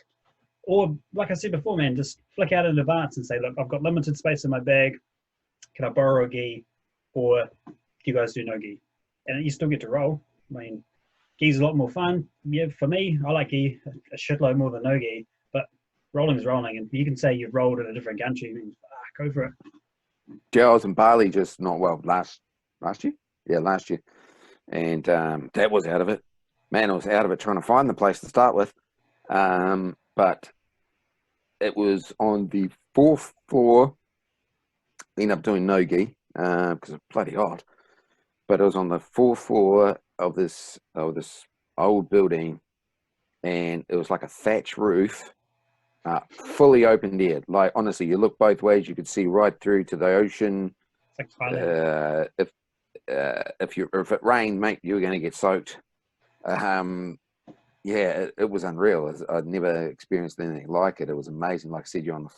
Or like I said before, man, just flick out in advance and say, "Look, I've got limited space in my bag. Can I borrow a gi? Or do you guys do no gi?" And you still get to roll. I mean, gi's a lot more fun. Yeah, for me, I like gi a shitload more than no gi. But rolling is rolling, and you can say you've rolled in a different country. I mean, go for it. Yeah, I was in Bali just not well last year. Yeah, last year, and that was out of it. Man, I was out of it trying to find the place to start with. But it was on the fourth floor. Ended up doing no gi because it's bloody hot. But it was on the fourth floor of this old building, and it was like a thatch roof, fully open air. Like honestly, you look both ways, you could see right through to the ocean. It's like Thailand. If it rained, mate, you were going to get soaked. Yeah, it was unreal. I'd never experienced anything like it. It was amazing. Like I said, you're on the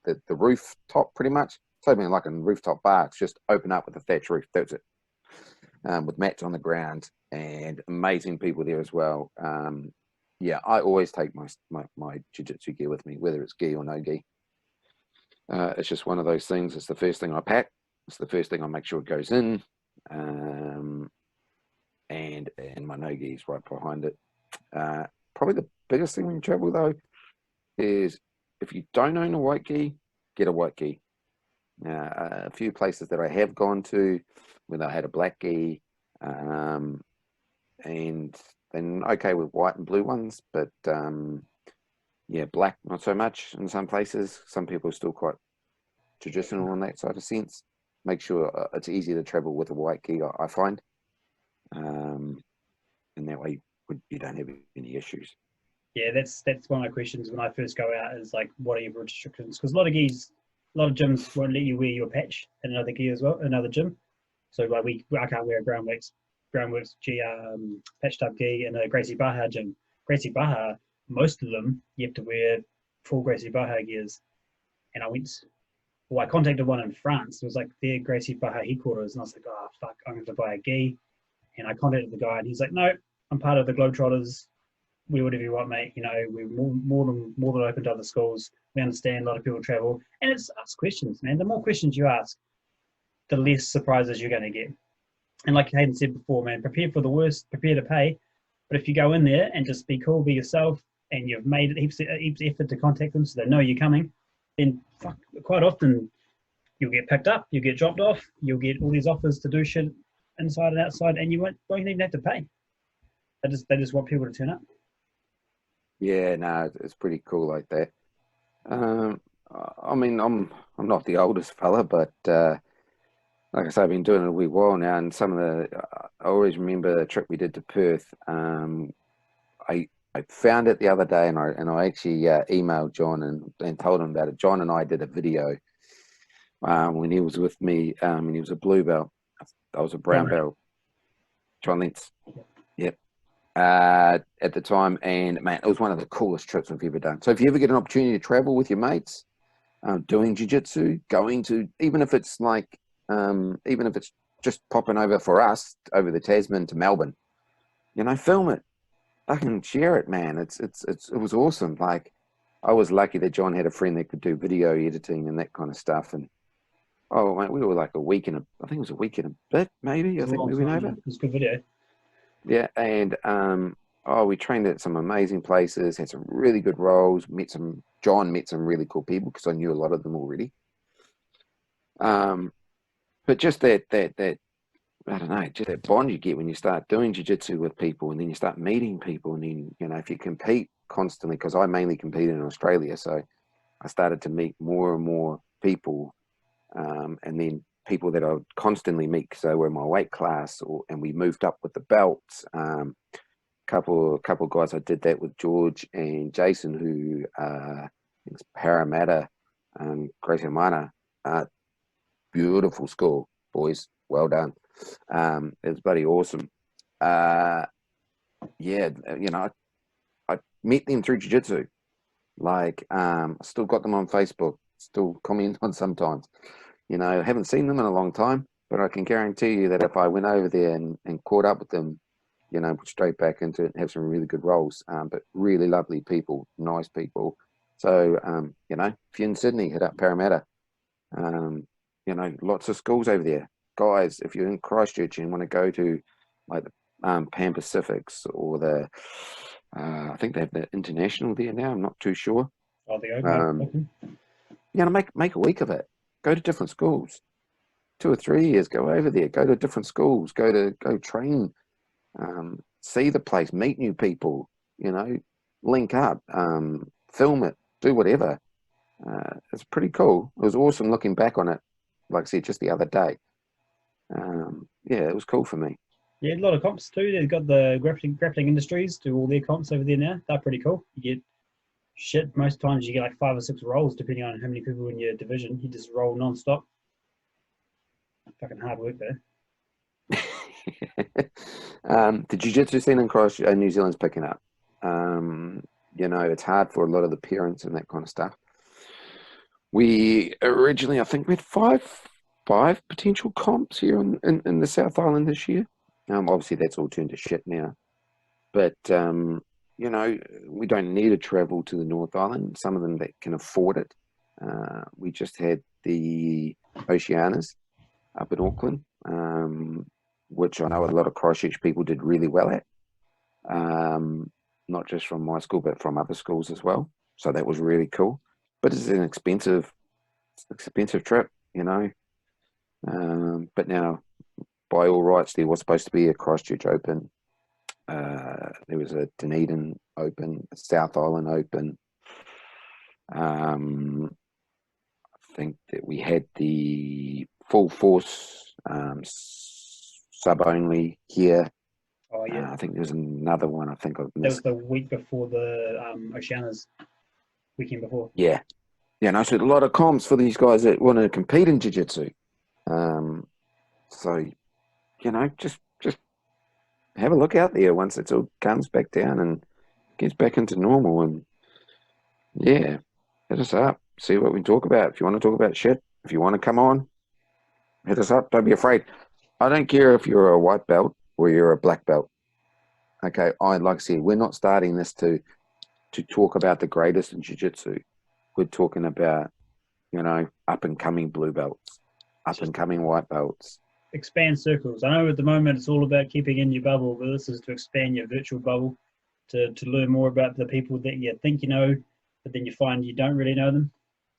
the rooftop pretty much. Something like a rooftop bar. It's just open up with a thatch roof. That's it. With mats on the ground and amazing people there as well. Yeah, I always take my jiu-jitsu gear with me, whether it's gi or no gi. It's just one of those things. It's the first thing I pack. It's the first thing I make sure it goes in. And my no-gi is right behind it. Probably the biggest thing when you travel, though, is if you don't own a white gi, get a white gi. A few places that I have gone to when I had a black gi, and then okay with white and blue ones, but yeah, black not so much in some places. Some people are still quite traditional on that side of sense. Make sure it's easy to travel with a white gi, I find, and that way you don't have any issues. Yeah, that's one of my questions when I first go out is like, what are your restrictions? Because a lot of gyms won't let you wear your patch in another gi as well, another gym. So like I can't wear a Groundworx patch type gi in a Gracie Barra gym. Gracie Barra, most of them you have to wear full Gracie Barra gears. And I contacted one in France. It was like their Gracie Barra headquarters, and I was like, oh fuck, I'm going to buy a gi. And I contacted the guy, and he's like, no, I'm part of the Globetrotters. Wear whatever you want, mate. You know, we're more than open to other schools. We understand a lot of people travel, and it's ask questions, man. The more questions you ask, the less surprises you're going to get. And like Hayden said before, man, prepare for the worst, prepare to pay. But if you go in there and just be cool, be yourself, and you've made it heaps of effort to contact them so they know you're coming, then quite often you'll get picked up, you'll get dropped off, you'll get all these offers to do shit inside and outside, and you won't even have to pay. They just want people to turn up. Yeah, no, it's pretty cool like that. I mean, I'm not the oldest fella, but like I say, I've been doing it a wee while now, and I always remember the trip we did to Perth. I found it the other day, and I actually emailed John and told him about it. John and I did a video when he was with me, and he was a blue belt. I was a brown belt. John Lentz. Yep. At the time, and man, it was one of the coolest trips I've ever done. So if you ever get an opportunity to travel with your mates, doing jiu-jitsu, going to, even if it's just popping over for us over the Tasman to Melbourne, you know, film it, I can share it, man. It was awesome. Like, I was lucky that John had a friend that could do video editing and that kind of stuff. And oh, mate, we were like a week and I think it was a week and a bit, maybe. I think we went over. It was a good video. Yeah, and we trained at some amazing places, had some really good roles, John met some really cool people because I knew a lot of them already. But just that I don't know, just that bond you get when you start doing jiu-jitsu with people, and then you start meeting people, and then, you know, if you compete constantly, because I mainly competed in Australia, so I started to meet more and more people, and then people that I would constantly meet because they were in my weight class, and we moved up with the belts. Couple guys I did that with, George and Jason, who it's Parramatta, Gracie Mana. Beautiful school, boys. Well done. It's bloody awesome. Yeah, you know, I met them through jiu-jitsu. Like, I still got them on Facebook, still comment on sometimes. You know, I haven't seen them in a long time, but I can guarantee you that if I went over there and caught up with them, you know, straight back into it and have some really good roles, but really lovely people, nice people. So, you know, if you're in Sydney, hit up Parramatta. You know, lots of schools over there. Guys, if you're in Christchurch and want to go to like the Pan Pacifics or the, I think they have the International there now, I'm not too sure. Oh, the open. You know, make a week of it. Go to different schools. 2 or 3 years, go over there, go to different schools, go train, see the place, meet new people, you know, link up, film it, do whatever. It's pretty cool. It was awesome looking back on it, like I said, just the other day. Yeah, it was cool for me. Yeah, a lot of comps too. They've got the grappling industries do all their comps over there now. They're pretty cool. You get shit. Most times you get like 5 or 6 rolls, depending on how many people in your division. You just roll non-stop. Fucking hard work there. The jiu-jitsu scene across New Zealand's picking up. You know, it's hard for a lot of the parents and that kind of stuff. We originally, I think we had five potential comps here in the South Island this year. Obviously that's all turned to shit now. But, you know, we don't need to travel to the North Island. Some of them that can afford it We just had the Oceanas up in Auckland, which I know a lot of Christchurch people did really well at, not just from my school, but from other schools as well. So that was really cool. But it's an expensive trip, you know. But now, by all rights, there was supposed to be a Christchurch Open. There was a Dunedin Open, a South Island Open. I think that we had the full force sub only here. Oh yeah. I think there was another one. I think I've That missed. was the week before the Oceanas, weekend before. Yeah. Yeah, no, so a lot of comps for these guys that want to compete in jiu-jitsu. So, you know, just have a look out there once it all comes back down and gets back into normal. And yeah, hit us up. See what we can talk about. If you want to talk about shit, if you want to come on, hit us up. Don't be afraid. I don't care if you're a white belt or you're a black belt. Okay, like I said, we're not starting this to talk about the greatest in jiu-jitsu. We're talking about, you know, up-and-coming blue belts, up-and-coming white belts. Expand circles. I know at the moment it's all about keeping in your bubble, but this is to expand your virtual bubble, to learn more about the people that you think you know, but then you find you don't really know them.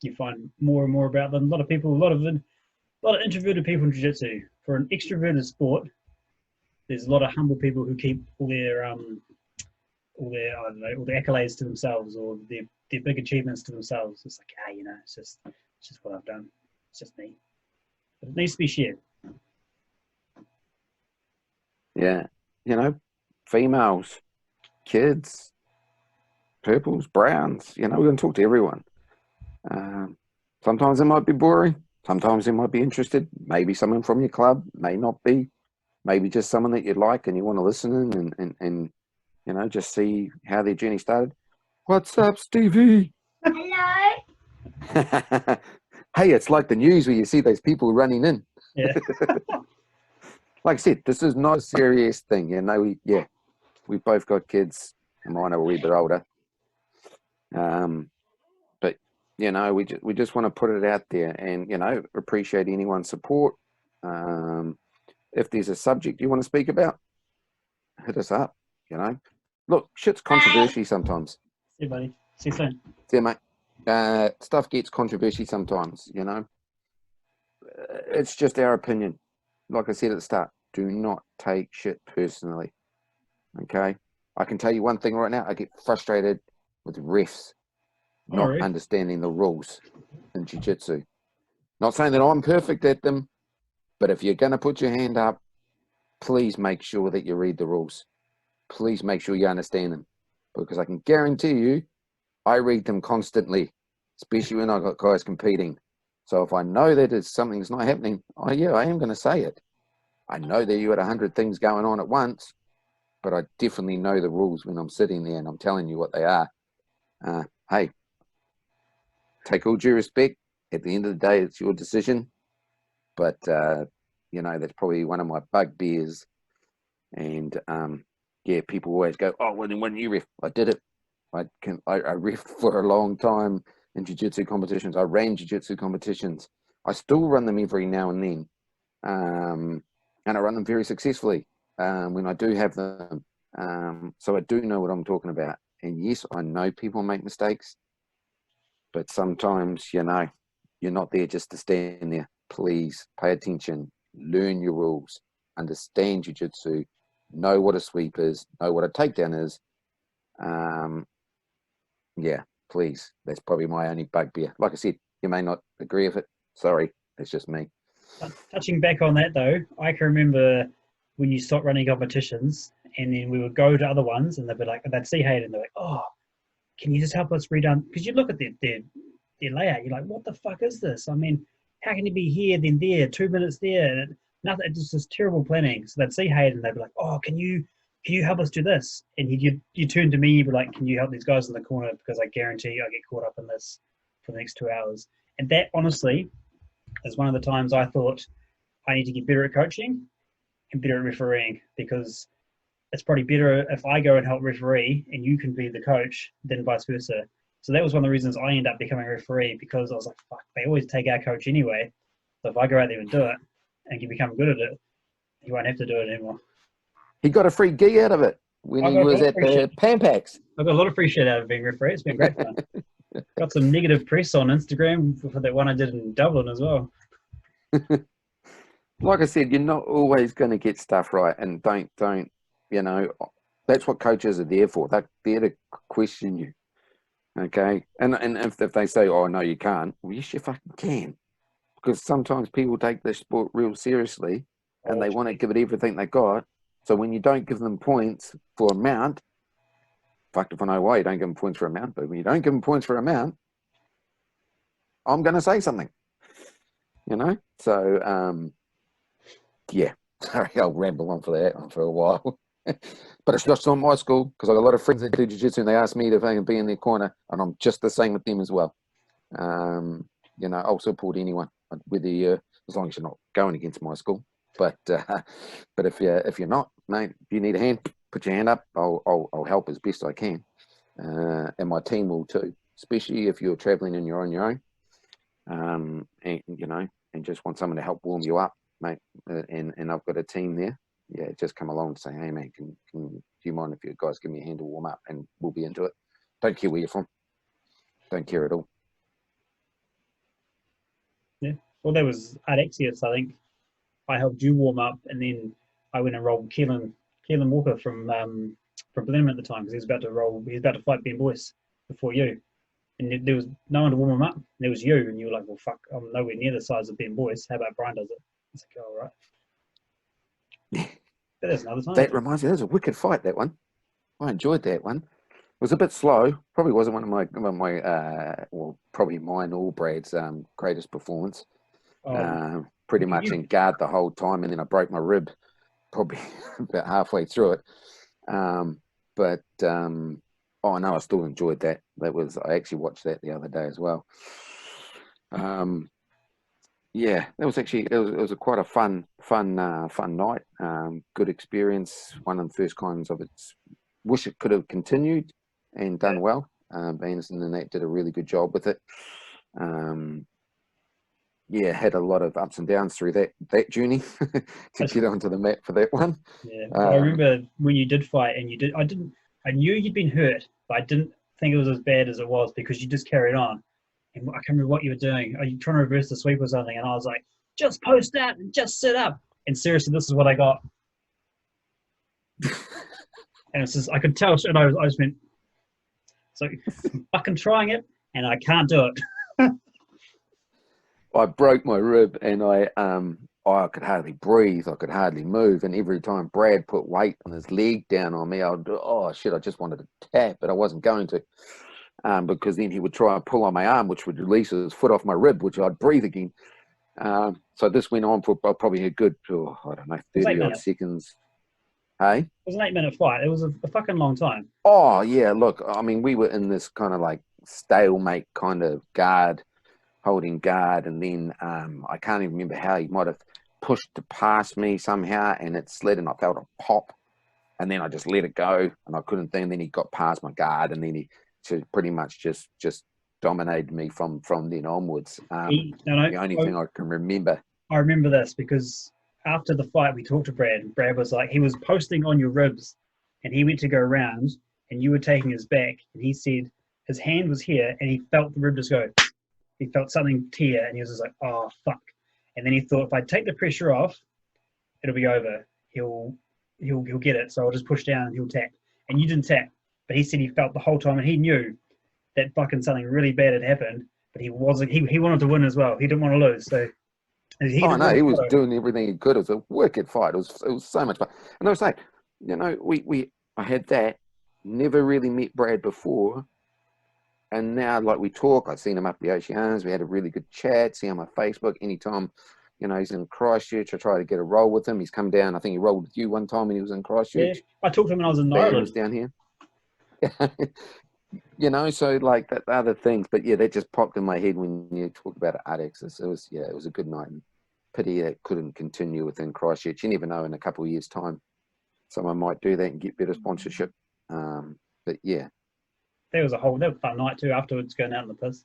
You find more and more about them. A lot of introverted people in jiu-jitsu. For an extroverted sport, there's a lot of humble people who keep all their I don't know, all the accolades to themselves, or their big achievements to themselves. It's like, you know, it's just what I've done. It's just me. But it needs to be shared. Yeah, you know, females, kids, purples, browns, you know, we're going to talk to everyone. Sometimes it might be boring. Sometimes they might be interested. Maybe someone from your club, may not be. Maybe just someone that you like and you want to listen in and you know, just see how their journey started. What's up, Stevie? Hello. Hey, it's like the news where you see those people running in. Yeah. Like I said, this is not a serious thing. You know, we both got kids. Mine are a wee bit older. But, you know, we just want to put it out there and, you know, appreciate anyone's support. If there's a subject you want to speak about, hit us up, you know. Look, shit's controversy sometimes. See you, buddy. See you soon. See you, mate. Stuff gets controversy sometimes, you know. It's just our opinion. Like I said at the start, do not take shit personally. Okay? I can tell you one thing right now. I get frustrated with refs not understanding the rules in jiu-jitsu. Not saying that I'm perfect at them, but if you're going to put your hand up, please make sure that you read the rules. Please make sure you understand them. Because I can guarantee you, I read them constantly, especially when I've got guys competing. So if I know that something's not happening, I am going to say it. I know that you got 100 things going on at once, but I definitely know the rules when I'm sitting there and I'm telling you what they are. Hey, take all due respect. At the end of the day, it's your decision. But, you know, that's probably one of my bugbears. And, yeah, people always go, oh, well, then when you ref, I did it. I refed for a long time in jiu-jitsu competitions. I ran jiu-jitsu competitions. I still run them every now and then. And I run them very successfully when I do have them. So I do know what I'm talking about. And yes, I know people make mistakes, but sometimes, you know, you're not there just to stand there. Please pay attention, learn your rules, understand jiu-jitsu, know what a sweep is, know what a takedown is. Yeah, please. That's probably my only bugbear. Like I said, you may not agree with it. Sorry, that's just me. Touching back on that though, I can remember when you stopped running competitions, and then we would go to other ones, and they'd see Hayden, and they're like, "Oh, can you just help us redone?" Because you look at their layout, you're like, "What the fuck is this? I mean, how can you be here then there, 2 minutes there, and nothing? It's just terrible planning." So they'd see Hayden, they'd be like, "Oh, can you help us do this?" And you turn to me, you'd be like, "Can you help these guys in the corner? Because I guarantee you I get caught up in this for the next 2 hours." And that honestly is one of the times I thought I need to get better at coaching and better at refereeing, because it's probably better if I go and help referee and you can be the coach than vice versa. So that was one of the reasons I ended up becoming a referee, because I was like, fuck, they always take our coach anyway. So if I go out there and do it and you become good at it, you won't have to do it anymore. He got a free gig out of it when he was at the Pampax. I got a lot of free shit out of being a referee. It's been great fun. Got some negative press on Instagram for that one I did in Dublin as well. Like I said, you're not always going to get stuff right, and don't, you know, that's what coaches are there for. They're there to question you, okay? And if they say, oh, no, you can't, well, yes, you fucking can. Because sometimes people take this sport real seriously, and they want to give it everything they got. So when you don't give them points for amount, fucked if I know why you don't give them points for amount, but when you don't give them points for amount, I'm going to say something, you know? So, yeah, sorry, I'll ramble on for that one for a while. But it's just not my school, because I got a lot of friends that do jiu-jitsu and they ask me if I can be in their corner, and I'm just the same with them as well. You know, I'll support anyone, whether you're, as long as you're not going against my school. But if you're not, mate, if you need a hand, put your hand up. I'll help as best I can, and my team will too, especially if you're traveling and you're on your own, and you know, and just want someone to help warm you up, mate. And I've got a team there. Yeah, just come along and say, hey, man, do you mind if you guys give me a hand to warm up, and we'll be into it. Don't care where you're from. Don't care at all. Yeah. Well, there was Alexius, I think. I helped you warm up, and then I went and rolled Keelan Walker from Blenheim at the time, because he was about to fight Ben Boyce before you. And there was no one to warm him up. And there was you, and you were like, well, fuck, I'm nowhere near the size of Ben Boyce. How about Bryan does it? It's like, all right. But there's another time. That reminds me, that was a wicked fight, that one. I enjoyed that one. It was a bit slow. Probably wasn't one of my well, probably mine or Brad's greatest performance. Pretty much in guard the whole time, and then I broke my rib probably about halfway through it. But oh no, I still enjoyed that. I actually watched that the other day as well. Yeah, that was actually it was quite a fun night. Good experience. One of the first kinds of it. Wish it could have continued and done well. Anderson and that did a really good job with it. Yeah, had a lot of ups and downs through that journey to get onto the mat for that one. Yeah, I remember when you did fight, and I knew you'd been hurt, but I didn't think it was as bad as it was, because you just carried on. And I can't remember what you were doing. Are you trying to reverse the sweep or something? And I was like, just post out and just sit up. And seriously, this is what I got. And it's just, I could tell, and I just went, so I'm fucking trying it, and I can't do it. I broke my rib, and I could hardly breathe. I could hardly move. And every time Brad put weight on his leg down on me, I'd, oh shit, I just wanted to tap, but I wasn't going to. Because then he would try and pull on my arm, which would release his foot off my rib, which I'd breathe again. So this went on for probably a good, I don't know, 30 odd seconds. Hey? It was an 8-minute fight. It was a fucking long time. Oh, yeah, look, I mean, we were in this kind of like stalemate kind of holding guard, and then I can't even remember how he might have pushed past me somehow, and it slid, and I felt a pop, and then I just let it go, and I couldn't think, and then he got past my guard, and then he pretty much just dominated me from then onwards. The only thing I can remember. I remember this because after the fight, we talked to Brad, and Brad was like, he was posting on your ribs, and he went to go around, and you were taking his back, and he said his hand was here, and he felt the rib just go. He felt something tear, and he was just like, oh, fuck. And then he thought, if I take the pressure off, it'll be over. He'll get it, so I'll just push down and he'll tap. And you didn't tap. But he said he felt the whole time, and he knew that fucking something really bad had happened, but he wasn't. He wanted to win as well. He didn't want to lose. So he was doing everything he could. It was a wicked fight. It was so much fun. And I was like, you know, I had that. Never really met Brad before, and now like we talk. I've seen him up the Oceans. We had a really good chat. See him on Facebook anytime. You know, he's in Christchurch. I try to get a roll with him. He's come down. I think he rolled with you one time when he was in Christchurch. Yeah, I talked to him when I was in Ireland. He was down here. You know, so like that other things, but yeah, that just popped in my head when you talked about Ardex. It was a good night. And pity that couldn't continue within Christchurch. You never know, in a couple of years' time, someone might do that and get better sponsorship. But yeah, there was a fun night too afterwards, going out in the piss.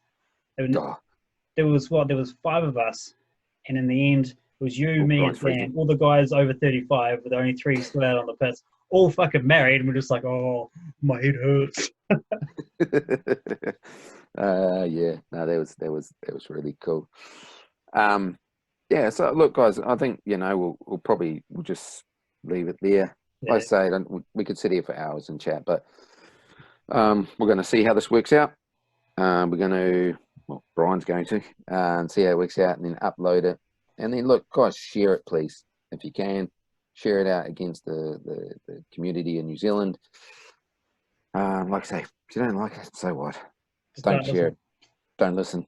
Oh, There was 5 of us, and in the end, it was you, oh, me, Brian's and Dan. freaking. All the guys over 35, with only 3 still out on the piss, all fucking married, and we're just like, oh, my head hurts. Yeah, no, that was really cool. Yeah, so look, guys, I think we'll just leave it there. Yeah. Like I say, we could sit here for hours and chat, but we're going to see how this works out. We're going to, well, Brian's going to, and see how it works out, and then upload it, and then look, guys, share it, please, if you can, share it out against the community in New Zealand. Like I say, if you don't like it, so what? Don't share it. Don't listen.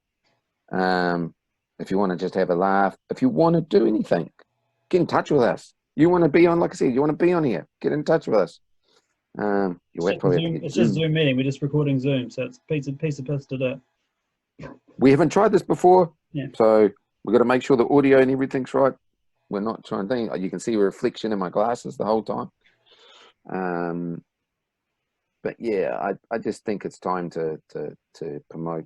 If you want to just have a laugh, if you want to do anything, get in touch with us. You want to be on, like I said, you want to be on here, get in touch with us. It's just Zoom meeting. We're just recording Zoom, so it's a piece of piss to do. We haven't tried this before, Yeah. So we've got to make sure the audio and everything's right. We're not trying to. You can see a reflection in my glasses the whole time. But yeah, I just think it's time to promote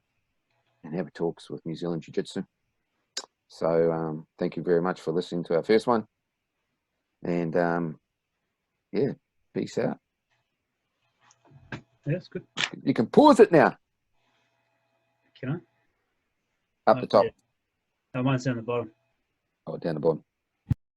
and have talks with New Zealand Jiu-Jitsu. So thank you very much for listening to our first one. And yeah, peace out. Yeah, it's good. You can pause it now. Can I? Up the top. Yeah. Oh, mine's down the bottom. Oh, down the bottom.